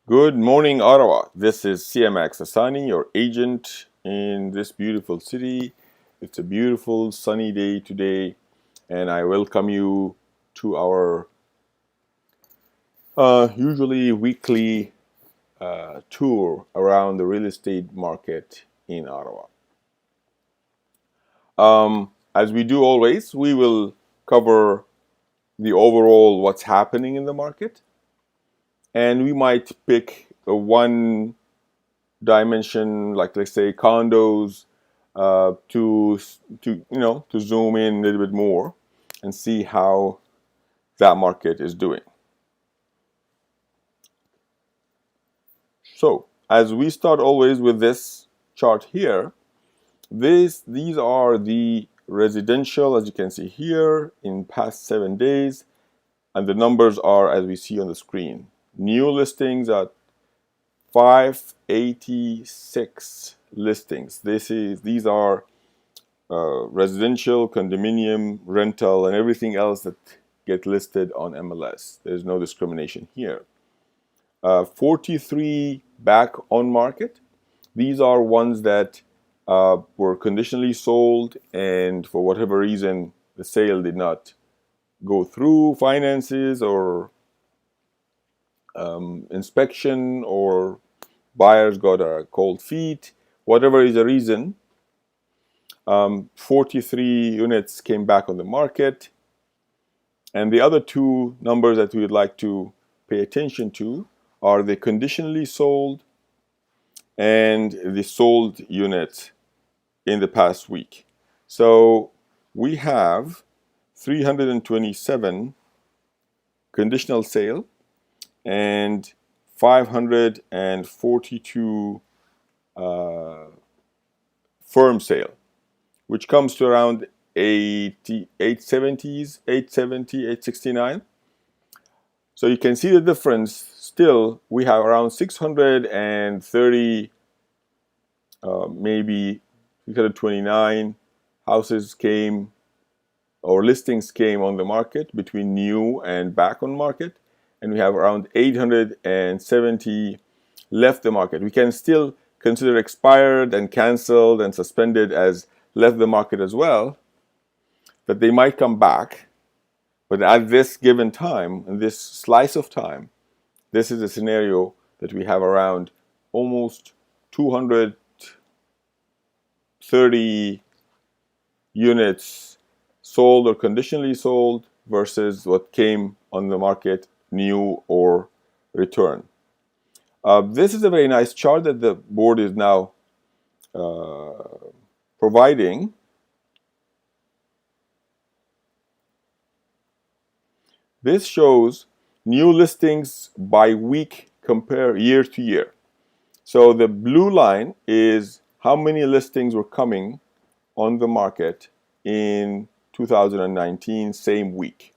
Good morning, Ottawa. This is CMX Asani, your agent in this beautiful city. It's a beautiful sunny day today, and I welcome you to our usually weekly tour around the real estate market in Ottawa. As we do always, we will cover the overall what's happening in the market, and we might pick one dimension, like let's say condos, to zoom in a little bit more and see how that market is doing. So as we start always with this chart here, these are the residential, as you can see here, in past 7 days, and the numbers are as we see on the screen. New listings at 586 listings. These are residential, condominium, rental, and everything else that get listed on MLS. There's no discrimination here. 43 back on market. These are ones that were conditionally sold, and for whatever reason, the sale did not go through, finances or inspection, or buyers got cold feet. Whatever is the reason, 43 units came back on the market. And the other two numbers that we would like to pay attention to are the conditionally sold and the sold units in the past week. So we have 327 conditional sale and 542 firm sale, which comes to around 870s, 870, 869. So you can see the difference. Still, we have around 630, maybe 629 houses came, or listings came on the market between new and back on market. And we have around 870 left the market. We can still consider expired and canceled and suspended as left the market as well, that they might come back. But at this given time, in this slice of time, this is a scenario that we have around almost 230 units sold or conditionally sold versus what came on the market new or return. This is a very nice chart that the board is now providing. This shows new listings by week compare year to year. So the blue line is how many listings were coming on the market in 2019, same week.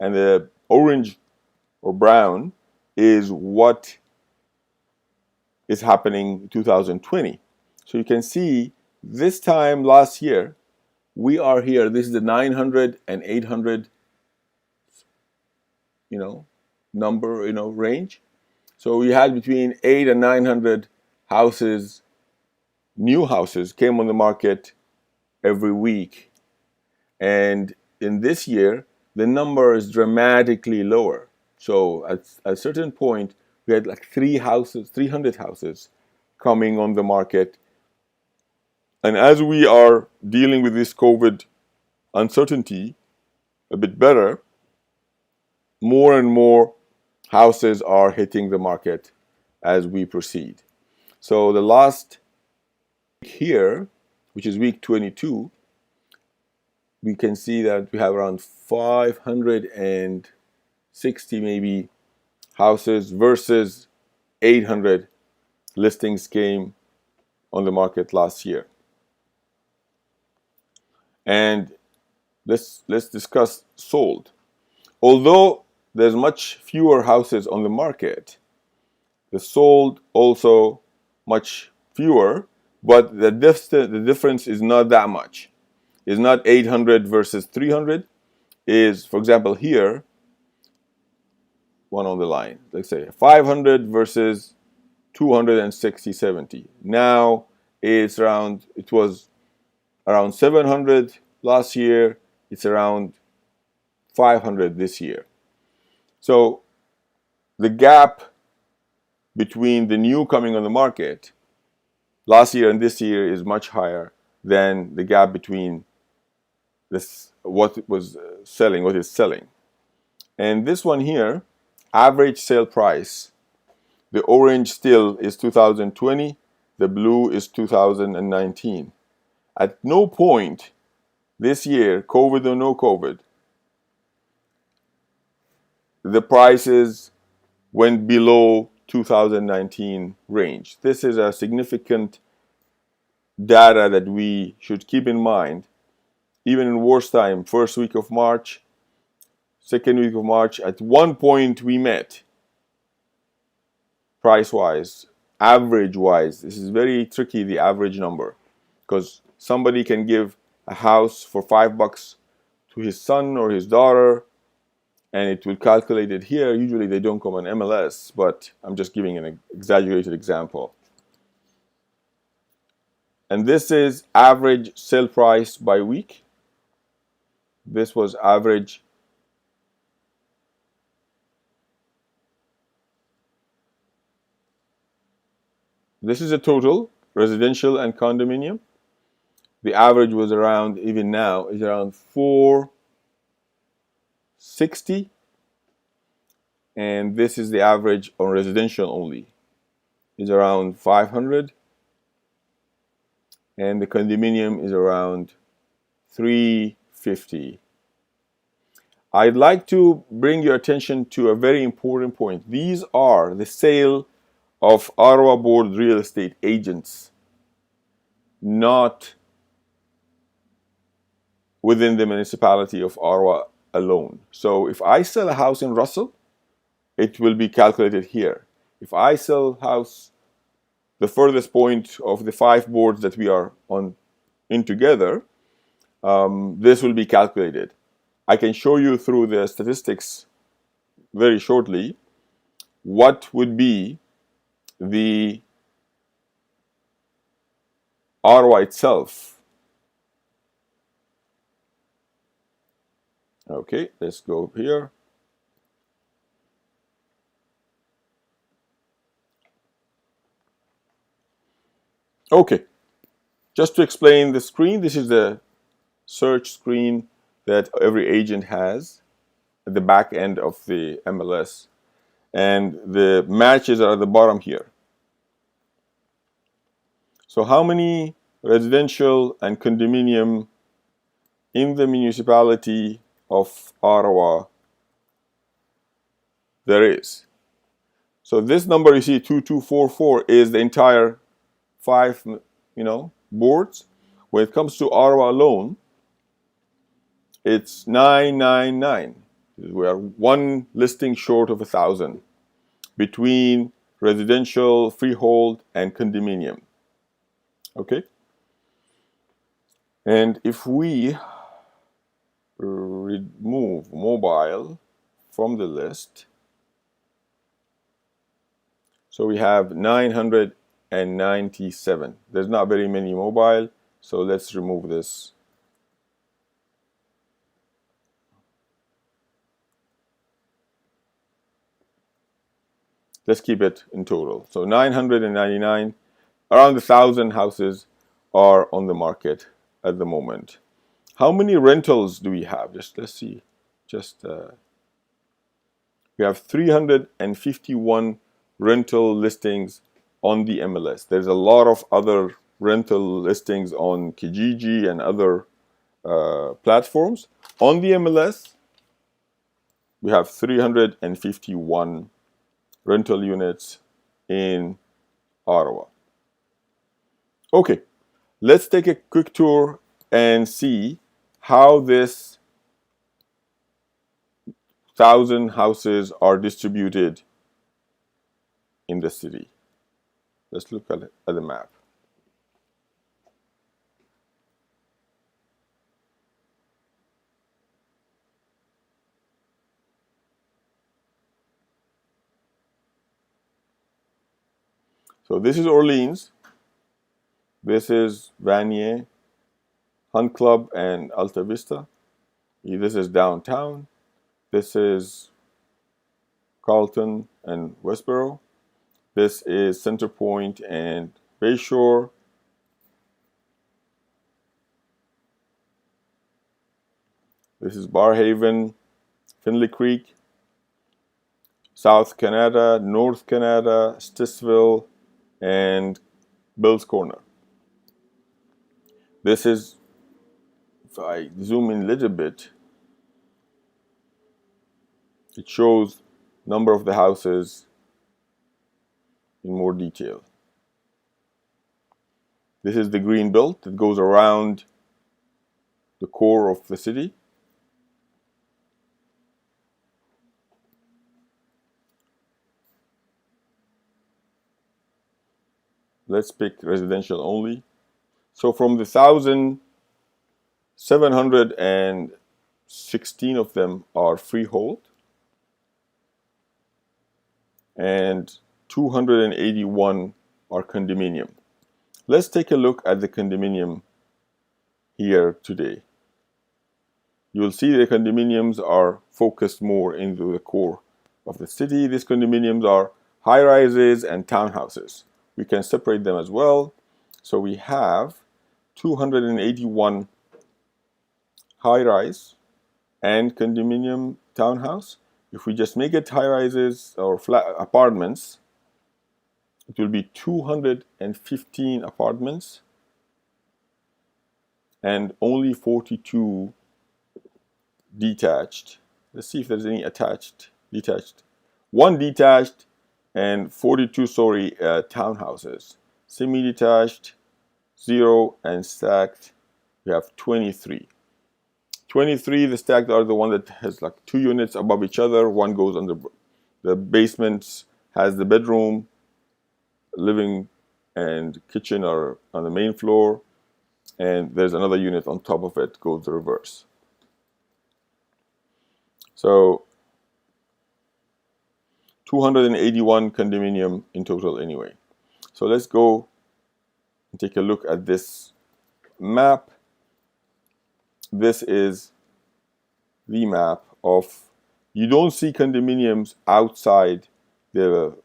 And the orange or brown is what is happening in 2020. So you can see this time last year, we are here. This is the 900 and 800 number, range. So we had between 8 and 900 houses, new houses came on the market every week. And in this year, the number is dramatically lower. So at a certain point, we had like 300 houses coming on the market. And as we are dealing with this COVID uncertainty a bit better, more and more houses are hitting the market as we proceed. So the last week here, which is week 22, we can see that we have around 560 maybe houses versus 800 listings came on the market last year. And let's discuss sold. Although there's much fewer houses on the market, the sold also much fewer, but the difference is not that much. It's not 800 versus 300. Is, for example, here, one on the line. Let's say 500 versus 260/70. Now it was around 700 last year. It's around 500 this year. So the gap between the new coming on the market last year and this year is much higher than the gap between this what it was selling, what is selling. And this one here, average sale price, the orange still is 2020, the blue is 2019. At no point this year, COVID or no COVID, the prices went below 2019 range. This is a significant data that we should keep in mind. Even in worst time, first week of March, second week of March, at one point we met price-wise, average-wise. This is very tricky, the average number, because somebody can give a house for $5 to his son or his daughter, and it will calculate it here. Usually they don't come on MLS, but I'm just giving an exaggerated example. And this is average sale price by week. This was average. This is a total, residential and condominium. The average was around, even now, is around 460. And this is the average on residential only. Is around 500. And the condominium is around 350. I'd like to bring your attention to a very important point. These are the sale of Ottawa Board real estate agents, not within the municipality of Ottawa alone. So if I sell a house in Russell, it will be calculated here. If I sell house, the furthest point of the 5 boards that we are in together, this will be calculated. I can show you through the statistics very shortly what would be the Ottawa itself. Okay, let's go here. Okay, just to explain the screen, this is the search screen that every agent has at the back end of the MLS. And the matches are at the bottom here. So how many residential and condominium in the municipality of Ottawa there is? So this number you see, 2244, is the entire 5, boards. When it comes to Ottawa alone, it's 999. We are one listing short of 1,000 between residential, freehold, and condominium. Okay? And if we remove mobile from the list, so we have 997. There's not very many mobile, so let's remove this. Let's keep it in total. So 999, around 1,000 houses are on the market at the moment. How many rentals do we have? Let's see. We have 351 rental listings on the MLS. There's a lot of other rental listings on Kijiji and other platforms. On the MLS, we have 351 rental units in Ottawa. Okay, let's take a quick tour and see how this 1,000 houses are distributed in the city. Let's look at the map. So this is Orleans. This is Vanier, Hunt Club, and Alta Vista. This is downtown. This is Carlton and Westboro. This is Center Point and Bayshore. This is Barhaven, Findlay Creek, South Canada, North Canada, Stittsville, and Bill's Corner. This is, if I zoom in a little bit, it shows number of the houses in more detail. This is the green belt that goes around the core of the city. Let's pick residential only. So from the 1,716 of them are freehold, and 281 are condominium. Let's take a look at the condominium here today. You'll see the condominiums are focused more into the core of the city. These condominiums are high-rises and townhouses. We can separate them as well. So we have 281 high-rise and condominium townhouse. If we just make it high-rises or flat apartments, it will be 215 apartments and only 42 detached. Let's see if there's any detached. One detached and 42 story townhouses. Semi-detached, 0, and stacked, we have 23. 23, the stacked are the one that has like 2 units above each other. One goes on the basement, has the bedroom, living, and kitchen are on the main floor, and there's another unit on top of it, goes the reverse. So 281 condominium in total anyway. So let's go and take a look at this map. This is the map of, you don't see condominiums outside the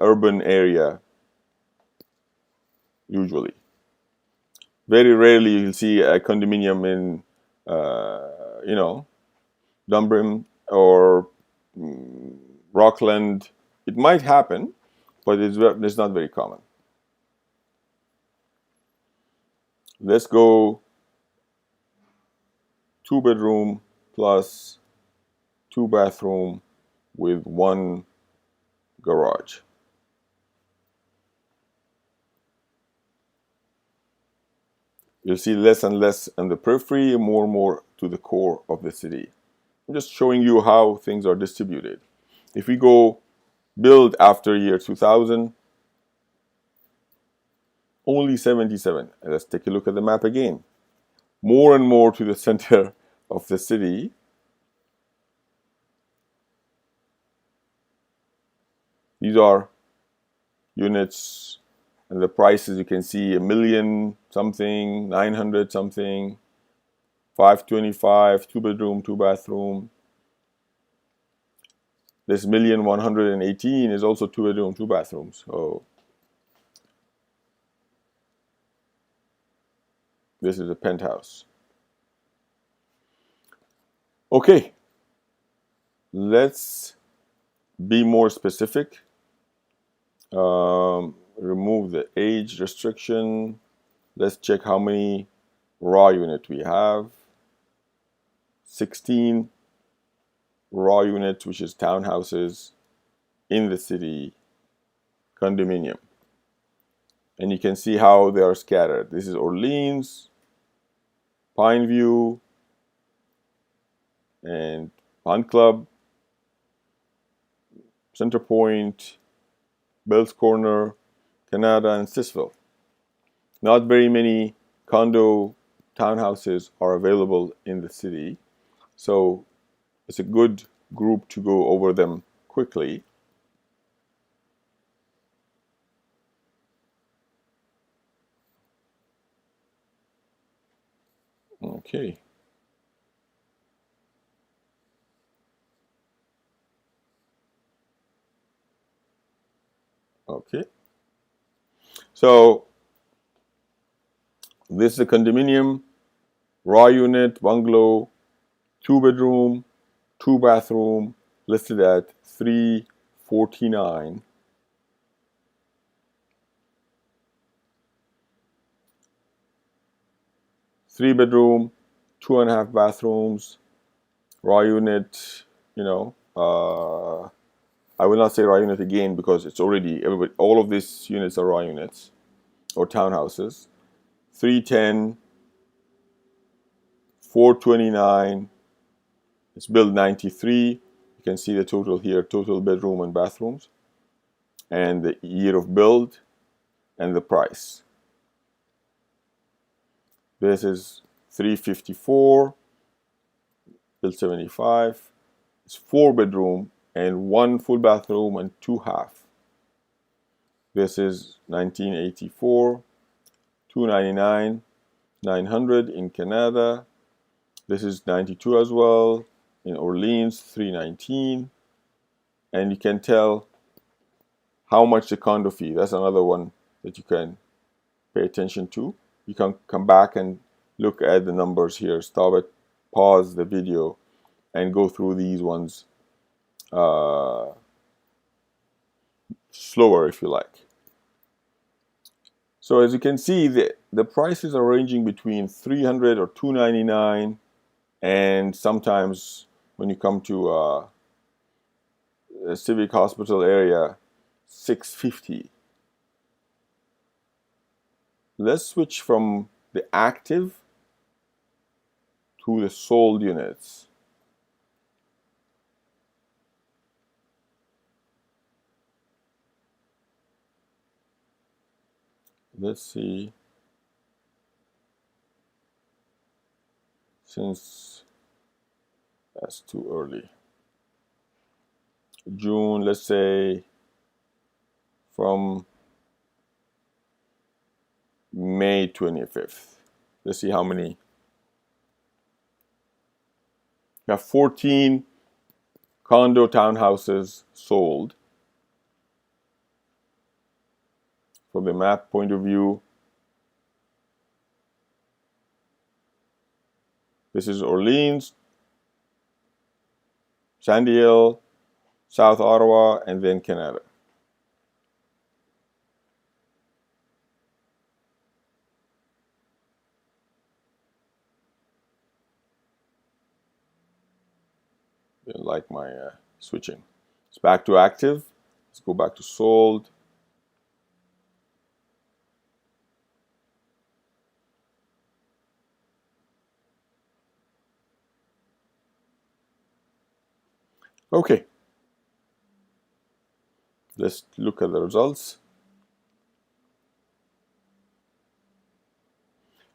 urban area usually. Very rarely you'll see a condominium in, Dunbrim or Rockland. It might happen, but it's not very common. Let's go 2-bedroom plus 2-bathroom with 1 garage. You'll see less and less on the periphery, more and more to the core of the city. I'm just showing you how things are distributed. If we go build after year 2000, only 77. And let's take a look at the map again. More and more to the center of the city. These are units, and the prices you can see, $1 million something, 900 something, 525, 2-bedroom, 2-bathroom. This 1,118 is also 2-bedroom, 2 bathrooms. So this is a penthouse. Okay, let's be more specific. Remove the age restriction. Let's check how many raw units we have. 16 raw units, which is townhouses in the city, condominium. And you can see how they are scattered. This is Orleans, Pineview, and Hunt Club, Center Point, Bell's Corner, Canada, and Stittsville. Not very many condo townhouses are available in the city, so it's a good group to go over them quickly. Okay. Okay. So this is a condominium, raw unit, bungalow, 2 bedroom, 2 bathroom, listed at 349. 3 bedroom, 2.5 bathrooms, raw unit. You know, I will not say raw unit again because it's already everybody. All of these units are raw units or townhouses. 310, 429. It's built 93. You can see the total here, total bedroom and bathrooms, and the year of build and the price. This is 354, built 75. It's 4 bedroom and 1 full bathroom and 2 half. This is 1984, 299, 900 in Canada. This is 92 as well. In Orleans, 319. And you can tell how much the condo fee. That's another one that you can pay attention to. You can come back and look at the numbers here. Stop it, pause the video, and go through these ones slower if you like. So as you can see, the prices are ranging between 300 or 299, and sometimes when you come to a civic hospital area, 650. Let's switch from the active to the sold units. Let's see. Since that's too early. June, let's say from May 25th. Let's see how many. You have 14 condo townhouses sold. From the map point of view, this is Orleans, San Diego, South Ottawa, and then Canada. Didn't like my switching. It's back to active. Let's go back to sold. Okay. Let's look at the results.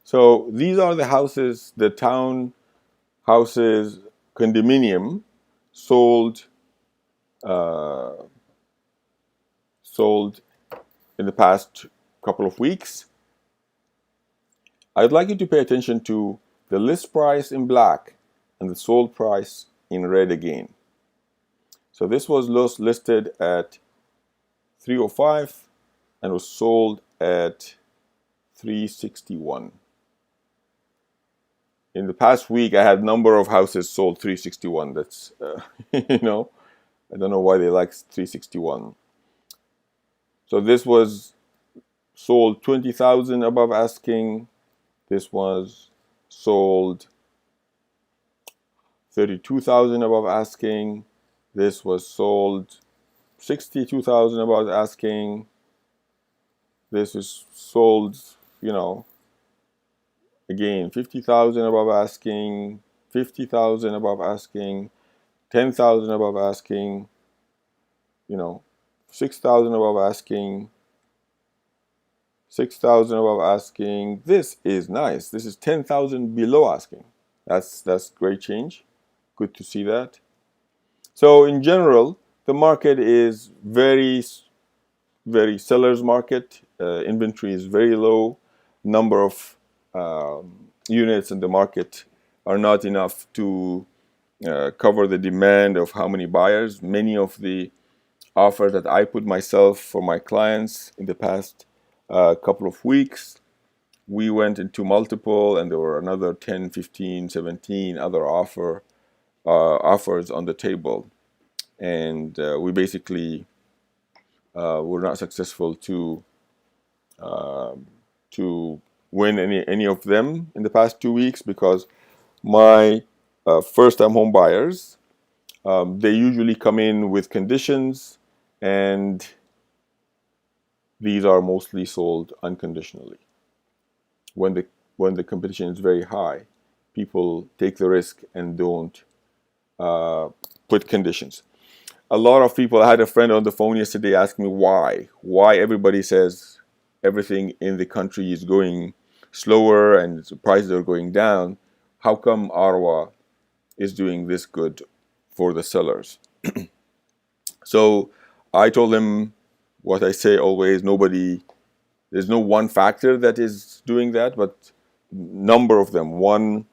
So these are the houses, the town houses, condominium sold sold in the past couple of weeks. I'd like you to pay attention to the list price in black and the sold price in red again. So this was listed at 305 and was sold at 361. In the past week, I had a number of houses sold 361. That's, you know, I don't know why they like 361. So this was sold 20,000 above asking. This was sold 32,000 above asking. This was sold 62,000 above asking. This is sold, you know, again, 50,000 above asking, 50,000 above asking, 10,000 above asking, you know, 6,000 above asking, 6,000 above asking. This is nice. This is 10,000 below asking. That's great change. Good to see that. So in general, the market is very seller's market. Inventory is very low. Number of units in the market are not enough to cover the demand of how many buyers. Many of the offers that I put myself for my clients in the past couple of weeks, we went into multiple, and there were another 10, 15, 17 other offers on the table. And we basically were not successful to win any of them in the past 2 weeks, because my first-time home buyers, they usually come in with conditions, and these are mostly sold unconditionally. When the competition is very high, people take the risk and don't put conditions. A lot of people, I had a friend on the phone yesterday ask me why everybody says everything in the country is going slower and the prices are going down. How come Ottawa is doing this good for the sellers? So I told him what I say always: there's no one factor that is doing that, but number of them. One,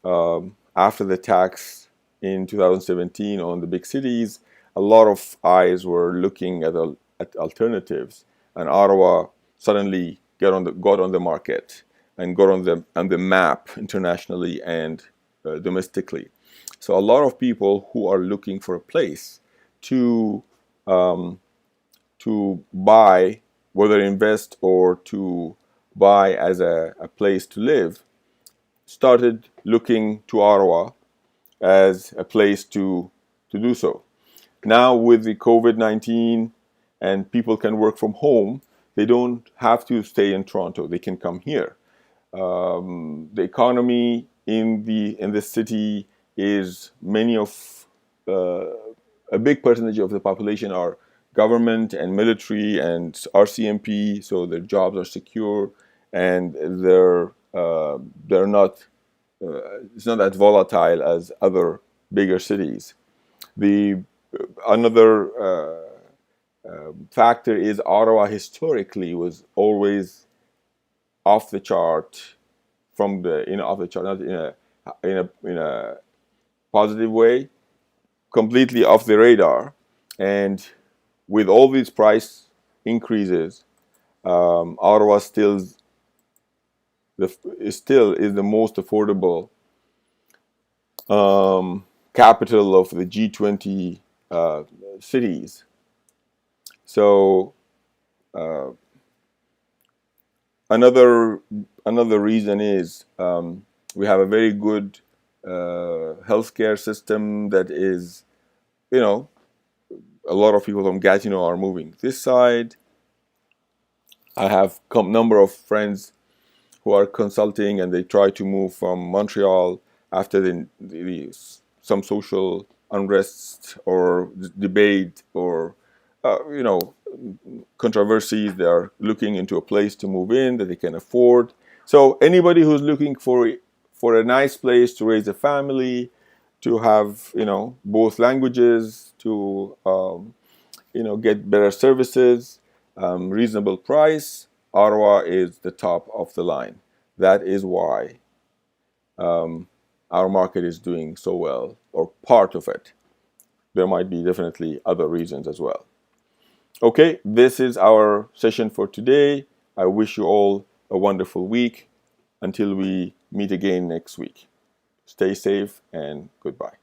after the tax in 2017 on the big cities, a lot of eyes were looking at alternatives, and Ottawa suddenly got on the market and got on the map internationally and domestically. So a lot of people who are looking for a place to buy, whether invest or to buy as a place to live, started looking to Ottawa as a place to do so. Now with the COVID-19 and people can work from home, they don't have to stay in Toronto. They can come here. The economy in the city is a big percentage of the population are government and military and RCMP, so their jobs are secure, and they're not it's not that volatile as other bigger cities. The another factor is Ottawa historically was always off the chart, off the chart, not in a positive way, completely off the radar. And with all these price increases, Ottawa still is the most affordable capital of the G20 cities. So another reason is we have a very good healthcare system that is, a lot of people from Gatineau are moving this side. I have number of friends who are consulting, and they try to move from Montreal after some social unrest or debate or controversies. They are looking into a place to move in that they can afford. So anybody who's looking for a nice place to raise a family, to have both languages, to get better services, reasonable price, Ottawa is the top of the line. That is why our market is doing so well, or part of it. There might be definitely other reasons as well. Okay, this is our session for today. I wish you all a wonderful week until we meet again next week. Stay safe and goodbye.